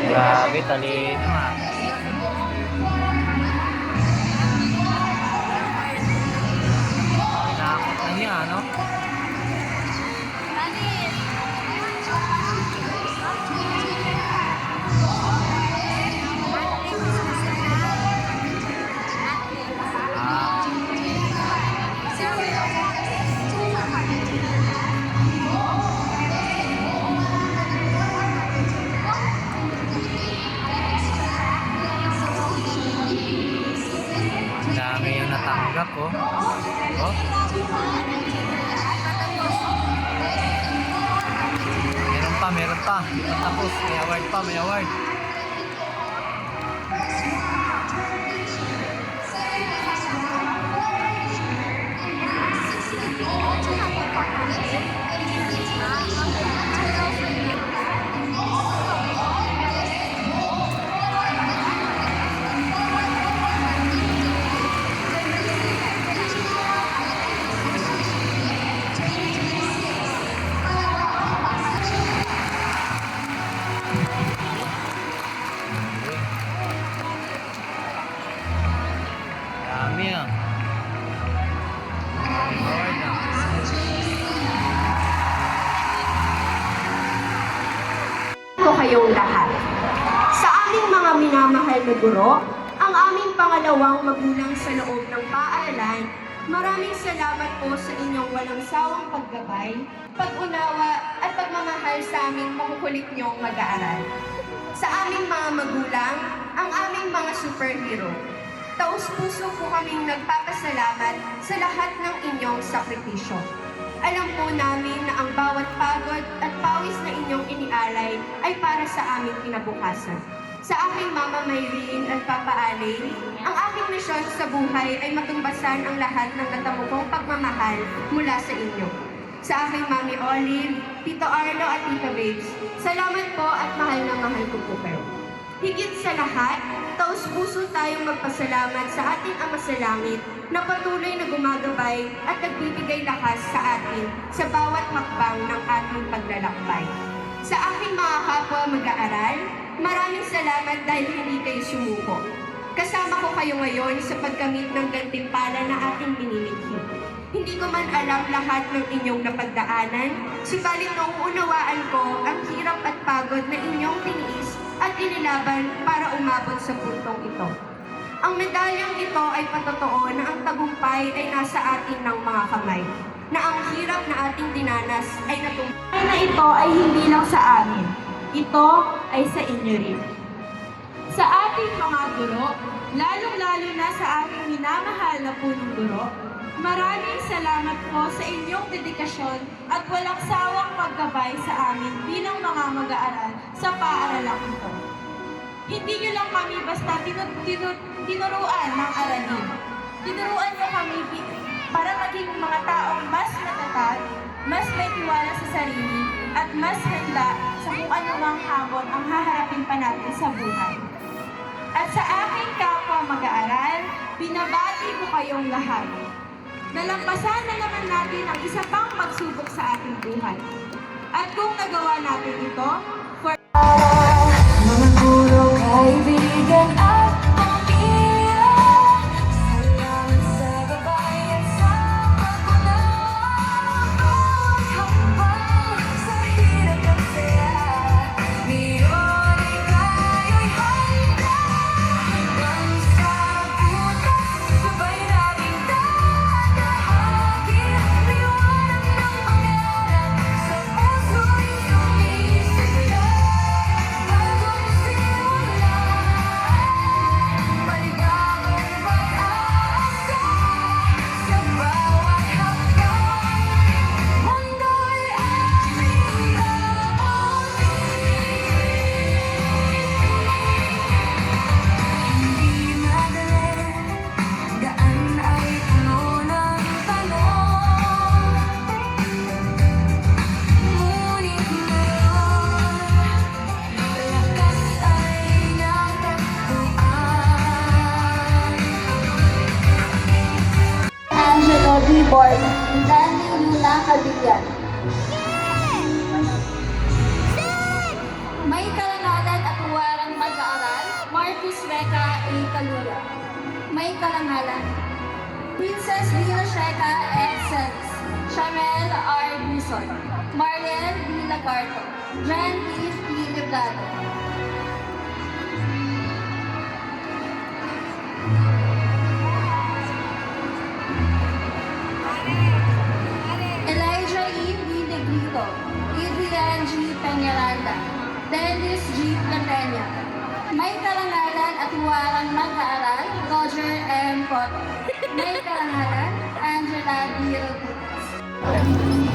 Grabe, talino ah. Pinakot na niya, ano? Dami yung natanggap, oh. Oh. Meron pa. Tapos, may award pa, may award. Dami ah. Award na. Ko kayong lahat. Sa aming mga minamahal na guro, ang aming pangalawang magulang sa loob ng paaralan, maraming salamat po sa inyong walang sawang paggabay, pag-unawa at pagmamahal sa aming makukulit niyong mag-aaral. Sa aming mga magulang, ang aming mga superhero, taus-puso po kaming nagpapasalamat sa lahat ng inyong sakripisyo. Alam po namin na ang bawat pagod at pawis na inyong inialay ay para sa aming kinabukasan. Sa aking Mama Maylene at Papa Alay, ang aking misyon sa buhay ay matumbasan ang lahat ng natamukong pagmamahal mula sa inyo. Sa aking Mami Olive, Tito Arlo at Tita Babes, salamat po at mahal na mahal ko po kayo. Higit sa lahat, taus-puso tayong magpasalamat sa ating Ama sa Langit na patuloy na gumagabay at nagbibigay lakas sa atin sa bawat hakbang ng ating paglalakbay. Sa aking mga kapwa mag-aaral, maraming salamat dahil hindi kayo sumuko. Kasama ko kayo ngayon sa pagkamit ng gantimpala na ating binimighi. Hindi ko man alam lahat ng inyong napagdaanan, subalit nauunawaan ko ang hirap at pagod na inyong tiniis at inilaban para umabot sa puntong ito. Ang medalyang ito ay patotoo na ang tagumpay ay nasa atin ng mga kamay, na ang hirap na ating dinanas ay natumpay na ito ay hindi lang sa amin, ito ay sa inyo rin. Sa ating mga guro, lalong-lalo na sa ating minamahal na punong guro, maraming salamat po sa inyong dedikasyon at walang sawang paggabay sa amin bilang mga mag-aaral sa paaralang ito. Hindi nyo lang kami basta tinuruan ng aralin. Tinuruan nyo kami para maging mga taong mas matatag, mas may tiwala sa sarili, at mas handa sa kung anumang hamon ang haharapin pa natin sa buhay. At sa aking kapwa mag-aaral, binabati ko kayong lahat. Nalampasan na naman natin ang isa pang pagsubok sa ating buhay. At kung nagawa natin ito, mga guro, kaibigan at pamilya, salamat sa gabay at sa pag-unawa. Habang sa hirap at saya, ngayon ay kayo'y handa. Hanggang sa butas, sabay nating dadahagin, liwanag ng pangarap sa puso'y sumisigla. Bagong simula, Gabillan. May karangalan at huwarang mag-aaral, Marcus Reca A. Caluya. May karangalan, Princess Dina Sheca Excels, Shamel R. Bison, Mariel D. Lagarto, Jan Eve P. Librado. Elijah E. B. Negrito, Adrian G. Peñaranda, Dennis G. Platenya. May karangalan at huwarang mag-aaral, Roger M. Cotto. May karangalan, Angela D. Rodriguez.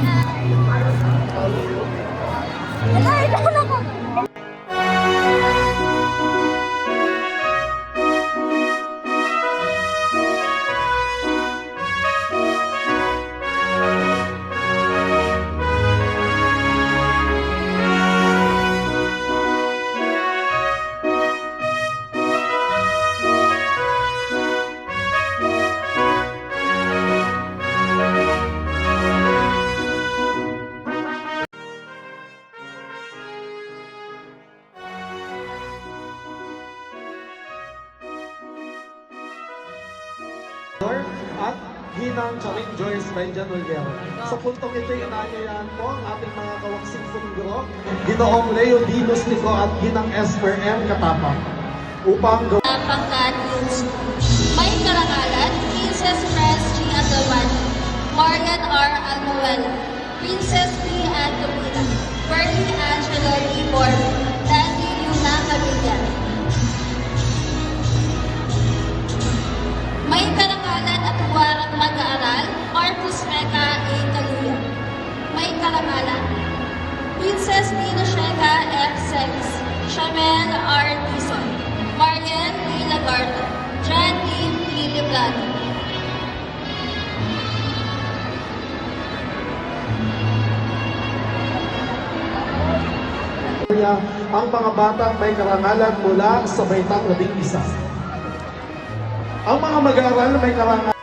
at Ginang Charing Joyce Benjan Oliel. Sa puntong ito, inaanyayahan po ang ating mga kawaksing funduro, Ginoong Leo Dinos Nico at Ginang Esper M. Katapang, upang Pangkat may karangalan, Princess Press G. Agalwani, Marian R. Almuela, Princess P. Ann Capila, Bernie Angelo D. Borbe, Dandy Luna Cabillan. May karangalan at huwarang mag-aaral, Marcus Reca A. Caluya. May karangalan, Princess Dina Sheca Excels, Shamel R. Bison, Mariel D. Lagarto, Jan Eve P. Librado. ang mga batang may karangalan mula sa baitang 11. Ang mga mag-aaral na may karangalan